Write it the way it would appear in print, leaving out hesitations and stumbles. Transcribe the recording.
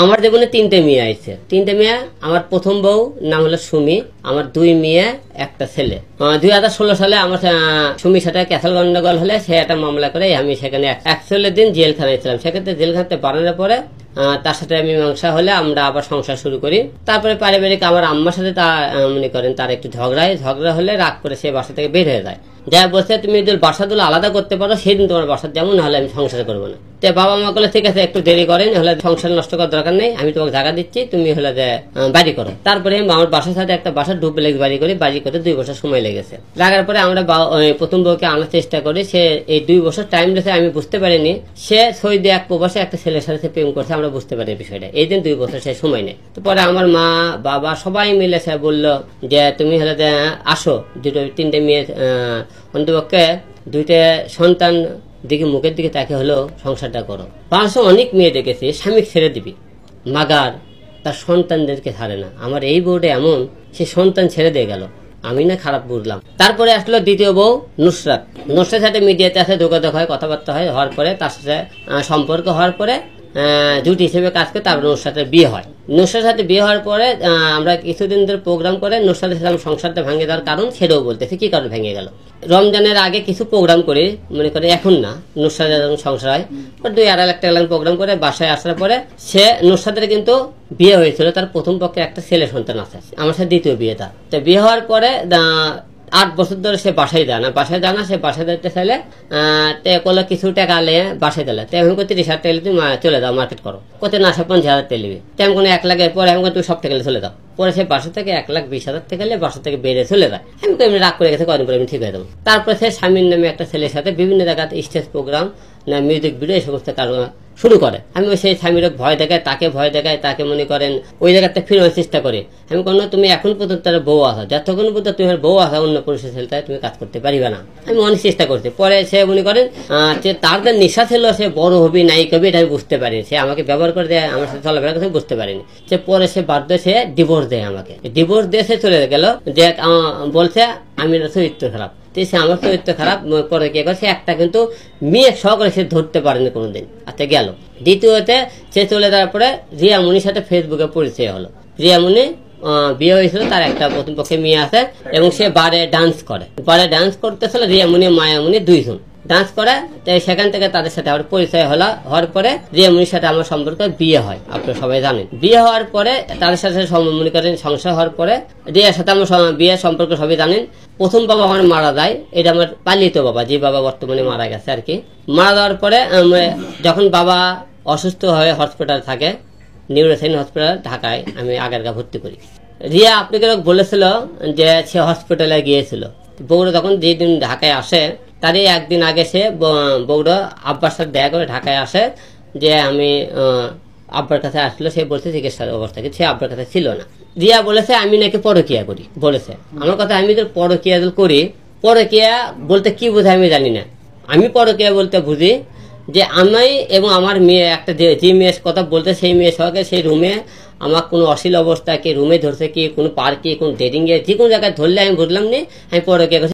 আমার জীবনে 3টে মেয়ে আইছে। 3টে মেয়ে, আমার প্রথম বউ নাম হলো সুমি, আমার 2 মেয়ে, একটা ছেলে। 2016 সালে আমার সুমির সাথে ক্যাসেল গন্ডগোল হলে সে একটা মামলা করে আমি সেখানে 41 দিন জেলখানায় ছিলাম। সেক্ষেত্রে জেলখানাতে বাড়ানোর পরে তার সাথে মীমাংসা হলে আমরা আবার সংসার শুরু করি। তারপরে পারিবারিক আমার আম্মার সাথে মনে করেন তার একটু ঝগড়া হলে রাগ করে সে বাসা থেকে বের হয়ে যায়। যা বলছে তুমি যদি বাসাগুলো আলাদা করতে পারো সেদিন তোমার বাসা যেমন হলে আমি সংসার করবো না। তো বাবা মা বলে ঠিক আছে একটু দেরি করেন, হলে সংসার নষ্ট করার দরকার নেই, আমি তোমাকে জায়গা দিচ্ছি, তুমি হলে যে বাড়ি করো। তারপরে আমার বাসার সাথে একটা বাসা ডুপ্লেক্স বাড়ি করতে 2 বছর সময় লেগেছে। লাগার পরে আমরা প্রথম বউকে আনার চেষ্টা করি। সে এই 2 বছর টাইম লেগেছে, আমি বুঝতে পারিনি সে সৌদি এক প্রবাসে একটা ছেলের সাথে প্রেম করছে, আমরা বুঝতে পারি বিষয়টা। এই দিন 2 বছর সে সময় নেই। তো পরে আমার মা বাবা সবাই মিলে সে বললো যে তুমি হলে যে আসো, 3টে মেয়ে অন্তপক্ষে 2টে সন্তান দিকে মুখের দিকে তাকে হলো সংসারটা করো। পাশে অনেক মেয়ে দেখেছি স্বামী ছেড়ে দিবি, মাগার তার সন্তানদেরকে ছাড়ে না। আমার এই বউটা এমন, সে সন্তান ছেড়ে দিয়ে গেল, আমি না খারাপ বুঝলাম। তারপরে আসলো দ্বিতীয় বউ নুসরাতের সাথে মিডিয়াতে আসে যোগাযোগ হয়, কথাবার্তা হয়, হওয়ার পরে তার সাথে সম্পর্ক হওয়ার পরে জুটি হিসেবে কাজ করে তারপরে নুসরাতের বিয়ে হয়। নুসরাতের সাথে বিয়ে হওয়ার পরে আমরা কিছুদিন ধরে প্রোগ্রাম করে নুসরাতের সাথে সংসারটা ভেঙে দেওয়ার কারণ সেটাও বলতেছে কি কারণ ভেঙে গেল। রমজানের আগে কিছু প্রোগ্রাম করি, মনে করে এখন না, নুসরাতের যখন সংসার হয় 2-2.5 লাখ টাকা প্রোগ্রাম করে বাসায় আসার পরে সে নুসরাতের কিন্তু বিয়ে হয়েছিল, তার প্রথম পক্ষে একটা ছেলে সন্তান আছে, আমার সাথে দ্বিতীয় বিয়েটা। তো বিয়ে হওয়ার পরে 8 বছর ধরে সে বাসায় যায় না, সে বাসায় যেতে চাইলে কিছু টাকা আলে বাসায় দিলে তো এখন 30,000 টাকা তুমি চলে যাও মার্কেট করো, কোথায় না আসে 50,000 টাকা নিবি, তেমন কোনো 1 লাখের পরে এখন তুমি সব টাকা চলে যাও। পরে সে বাসা থেকে 1,20,000 টাকা নিয়ে বাসা থেকে বেড়ে চলে যায়। আমি তো এমনি রাগ করে গেছে, কদিন পরে আমি ঠিক হয়ে যাবো। তারপরে সে স্বামীর নামে একটা ছেলের সাথে বিভিন্ন জায়গাতে স্টেজ প্রোগ্রাম না মিউজিক ভিডিও এই সমস্ত কাজ শুরু করে। আমি সেই স্বামীর ভয় দেখাই, তাকে মনে করেন ওই জায়গাতে ফিরানোর চেষ্টা করি। আমি কোনো তুমি এখন পর্যন্ত তার বউ আসা, যতক্ষণ পর্যন্ত তুমি বউ আসা অন্য পুরুষের ছেলেটায় তুমি কাজ করতে পারিবে না। আমি অনেক চেষ্টা করছি। পরে সে মনে করেন যে তার যে নেশা ছিল সে বড় হবি নায়িক হবি এটা আমি বুঝতে পারিনি। সে আমাকে ব্যবহার করে দেয়, আমার সাথে চলাফেরা করতে বুঝতে পারিনি। সে পরে সে বাধ্য সে ডিভোর্স দেয় আমাকে। ডিভোর্স দিয়ে সে চলে গেল, যে বলছে আমি চরিত্র খারাপ। সে আমার চরিত্র খারাপ পরে কি করে, সে একটা কিন্তু মেয়ে সহকারে সে ধরতে পারেনি কোনোদিন। আচ্ছা গেল। দ্বিতীয়তে সে চলে যাওয়ার পরে রিয়ামনির সাথে ফেসবুকে পরিচয় হলো। রিয়ামনি বিয়ে হয়েছিল, তার একটা প্রথম পক্ষে মেয়ে আছে এবং সে বারে ডান্স করে। ডান্স করতেছিল রিয়ামনি মায়ামনি 2 জন ডান্স করে। সেখান থেকে তাদের সাথে আমার পরিচয় হওয়ার পরে রিয়ামনির সাথে আমার সম্পর্ক বিয়ে হয়, আপনারা সবাই জানেন। বিয়ে হওয়ার পরে তাদের সাথে মনে করেন সংসার হওয়ার পরে রিয়ার সাথে আমার বিয়ের সম্পর্ক সবাই জানেন। প্রথম বাবা আমার মারা যায়, এটা আমার পালিত বাবা, যে বাবা বর্তমানে মারা গেছে আর কি। মারা যাওয়ার পরে যখন বাবা অসুস্থ হয়ে হসপিটাল থাকে, নিউরোসাইন হসপিটাল ঢাকায়, আমি আগারগা ভর্তি করি। রিয়া আপনাকে বলেছিল যে সে হসপিটালে গিয়েছিল। বউরা যখন যেদিন ঢাকায় আসে তারই 1 দিন আগে সে বউরা আব্বার সাথে দেখা করে ঢাকায় আসে, যে আমি আব্বার কাছে আসলো। সে বলছে চিকিৎসার অবস্থা, কিন্তু সে আব্বার কাছে ছিল না। রিয়া বলেছে আমি নাকি পরকিয়া করি, বলেছে আমার কথা। আমি তো পরকিয়া করি, পরকিয়া বলতে কি বোঝায় আমি জানি না। আমি পরকিয়া বলতে বুঝি যে আমি এবং আমার মেয়ে একটা যে মেয়ের কথা বলতে, সেই মেয়ের সঙ্গে সেই রুমে আমার কোনো অশ্লীল অবস্থা, কি রুমে ধরছে, কি কোনো পার্কে, কোন ডেটিং এ, যে কোনো জায়গায় ধরলে আমি বুঝলাম নি আমি পরকিয়া